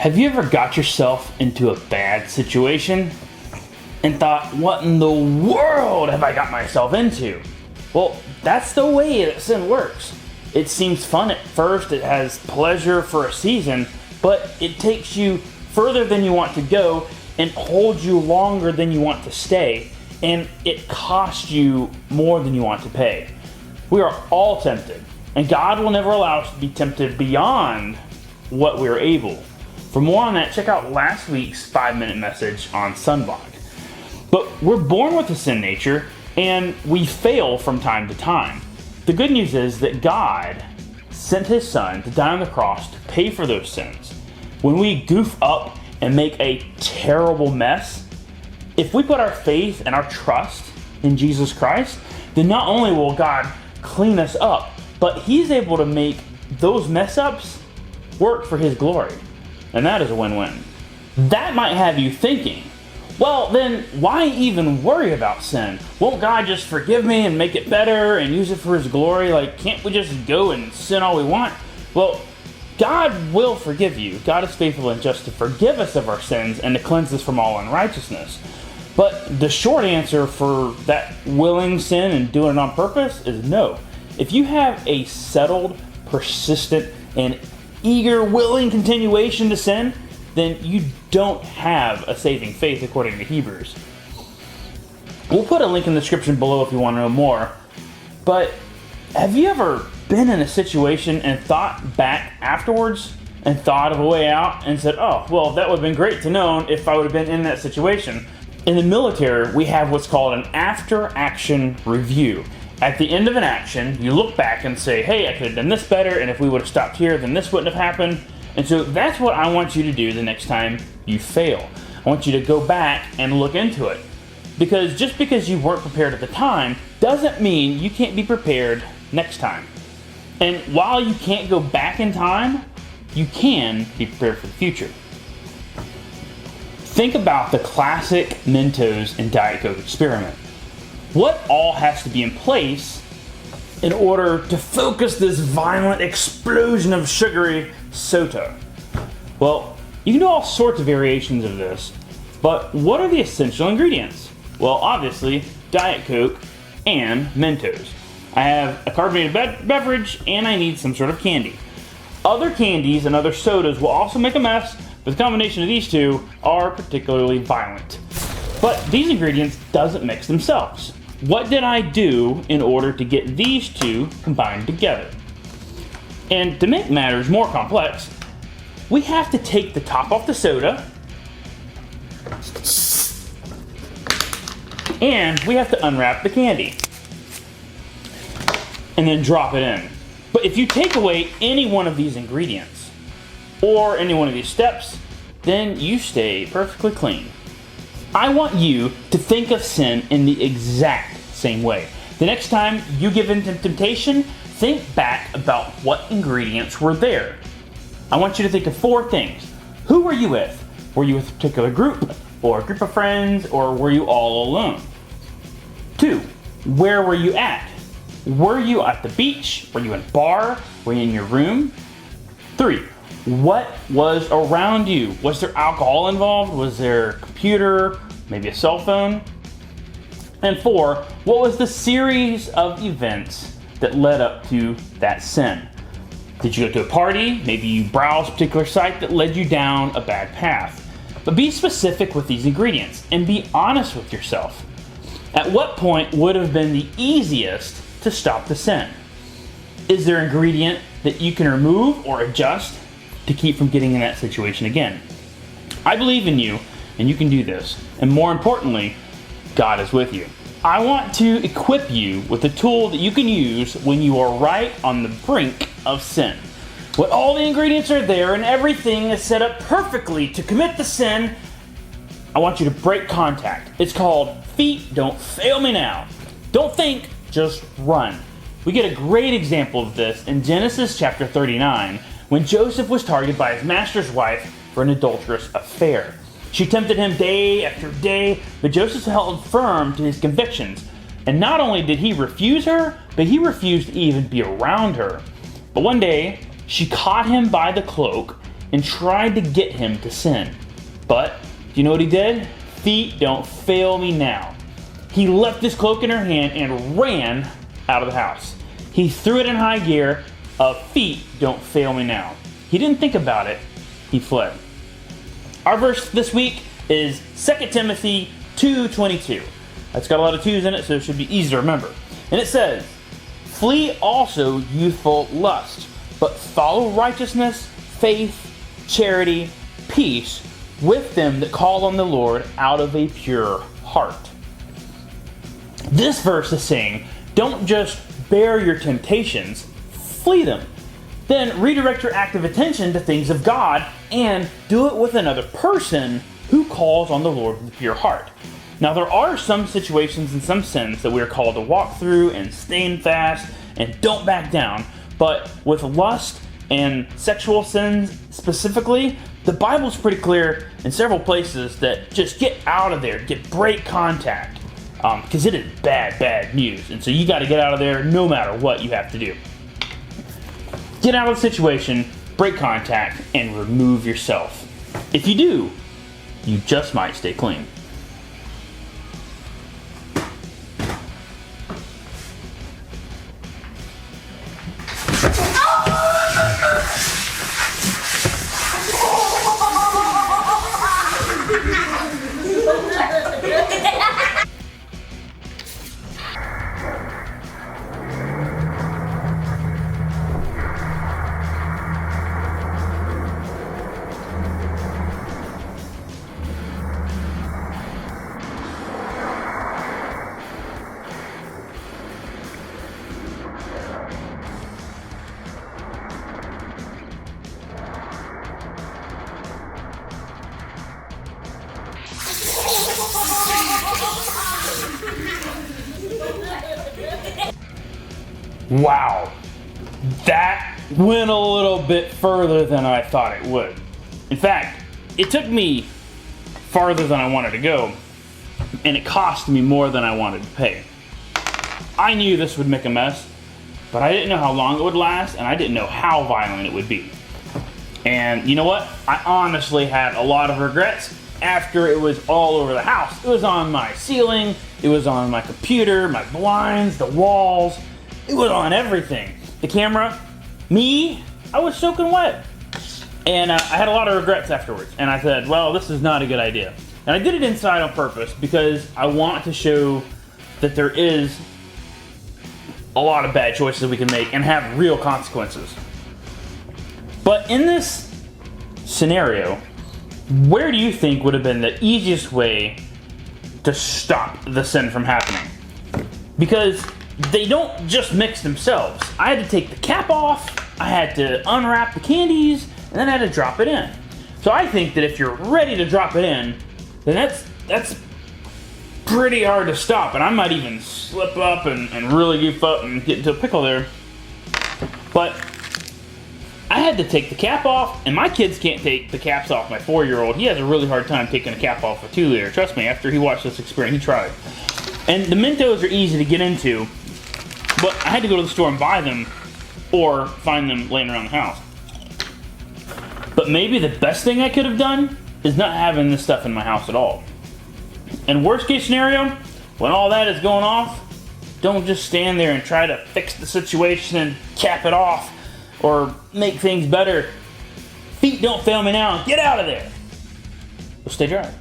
Have you ever got yourself into a bad situation and thought, what in the world have I got myself into? Well, that's the way that sin works. It seems fun at first, it has pleasure for a season, but it takes you further than you want to go and holds you longer than you want to stay, and it costs you more than you want to pay. We are all tempted, and God will never allow us to be tempted beyond what we're able. For more on that, check out last week's 5-minute message on sunblock. But we're born with a sin nature, and we fail from time to time. The good news is that God sent His Son to die on the cross to pay for those sins. When we goof up and make a terrible mess, if we put our faith and our trust in Jesus Christ, then not only will God clean us up, but He's able to make those mess-ups work for His glory. And that is a win-win. That might have you thinking, well, then why even worry about sin? Won't God just forgive me and make it better and use it for His glory? Like, can't we just go and sin all we want? Well, God will forgive you. God is faithful and just to forgive us of our sins and to cleanse us from all unrighteousness. But the short answer for that willing sin and doing it on purpose is no. If you have a settled, persistent, and eager, willing continuation to sin, then you don't have a saving faith according to Hebrews. We'll put a link in the description below if you want to know more. But have you ever been in a situation and thought back afterwards and thought of a way out and said, oh, well, that would have been great to know if I would have been in that situation? In the military, we have what's called an after-action review. At the end of an action, you look back and say, hey, I could have done this better, and if we would have stopped here, then this wouldn't have happened. And so that's what I want you to do the next time you fail. I want you to go back and look into it. Because just because you weren't prepared at the time doesn't mean you can't be prepared next time. And while you can't go back in time, you can be prepared for the future. Think about the classic Mentos and Diet Coke experiment. What all has to be in place in order to focus this violent explosion of sugary soda? Well, you can do all sorts of variations of this, but what are the essential ingredients? Well, obviously, Diet Coke and Mentos. I have a carbonated beverage, and I need some sort of candy. Other candies and other sodas will also make a mess, but the combination of these two are particularly violent. But these ingredients doesn't mix themselves. What did I do in order to get these two combined together? And to make matters more complex, we have to take the top off the soda, and we have to unwrap the candy, and then drop it in. But if you take away any one of these ingredients, or any one of these steps, then you stay perfectly clean. I want you to think of sin in the exact same way. The next time you give in to temptation, think back about what ingredients were there. I want you to think of 4 things. Who were you with? Were you with a particular group, or a group of friends, or were you all alone? 2, where were you at? Were you at the beach? Were you in a bar? Were you in your room? 3, what was around you? Was there alcohol involved? Was there a computer? Maybe a cell phone? And 4, what was the series of events that led up to that sin? Did you go to a party? Maybe you browsed a particular site that led you down a bad path. But be specific with these ingredients and be honest with yourself. At what point would have been the easiest to stop the sin? Is there an ingredient that you can remove or adjust to keep from getting in that situation again? I believe in you, and you can do this. And more importantly, God is with you. I want to equip you with a tool that you can use when you are right on the brink of sin. When all the ingredients are there and everything is set up perfectly to commit the sin, I want you to break contact. It's called Feet Don't Fail Me Now. Don't think, just run. We get a great example of this in Genesis chapter 39, when Joseph was targeted by his master's wife for an adulterous affair. She tempted him day after day, but Joseph held firm to his convictions. And not only did he refuse her, but he refused to even be around her. But one day, she caught him by the cloak and tried to get him to sin. But do you know what he did? Feet don't fail me now. He left his cloak in her hand and ran out of the house. He threw it in high gear. Feet don't fail me now. He didn't think about it. He fled. Our verse this week is 2 Timothy 2:22. That's got a lot of twos in it, so it should be easy to remember. And it says, "Flee also youthful lust, but follow righteousness, faith, charity, peace with them that call on the Lord out of a pure heart." This verse is saying, don't just bear your temptations, flee them. Then redirect your active attention to things of God and do it with another person who calls on the Lord with a pure heart. Now, there are some situations and some sins that we are called to walk through and stand fast and don't back down. But with lust and sexual sins specifically, the Bible's pretty clear in several places that just get out of there, break contact. Because it is bad news. And so you got to get out of there no matter what you have to do. Get out of the situation, break contact, and remove yourself. If you do, you just might stay clean. Wow, that went a little bit further than I thought it would. In fact, it took me farther than I wanted to go, and it cost me more than I wanted to pay. I knew this would make a mess, but I didn't know how long it would last, and I didn't know how violent it would be. And you know what? I honestly had a lot of regrets after it was all over the house. It was on my ceiling, it was on my computer, my blinds, the walls. It was on everything. The camera, me, I was soaking wet. And I had a lot of regrets afterwards. And I said, well, this is not a good idea. And I did it inside on purpose because I want to show that there is a lot of bad choices we can make and have real consequences. But in this scenario, where do you think would have been the easiest way to stop the sin from happening? Because they don't just mix themselves. I had to take the cap off, I had to unwrap the candies, and then I had to drop it in. So I think that if you're ready to drop it in, then that's pretty hard to stop. And I might even slip up and really goof up and get into a pickle there. But I had to take the cap off, and my kids can't take the caps off. My 4-year-old, he has a really hard time taking a cap off a 2-liter. Trust me, after he watched this experiment, he tried. And the Mentos are easy to get into, but I had to go to the store and buy them or find them laying around the house. But maybe the best thing I could have done is not having this stuff in my house at all. And worst case scenario, when all that is going off, don't just stand there and try to fix the situation and cap it off or make things better. Feet don't fail me now. Get out of there. Well, stay dry.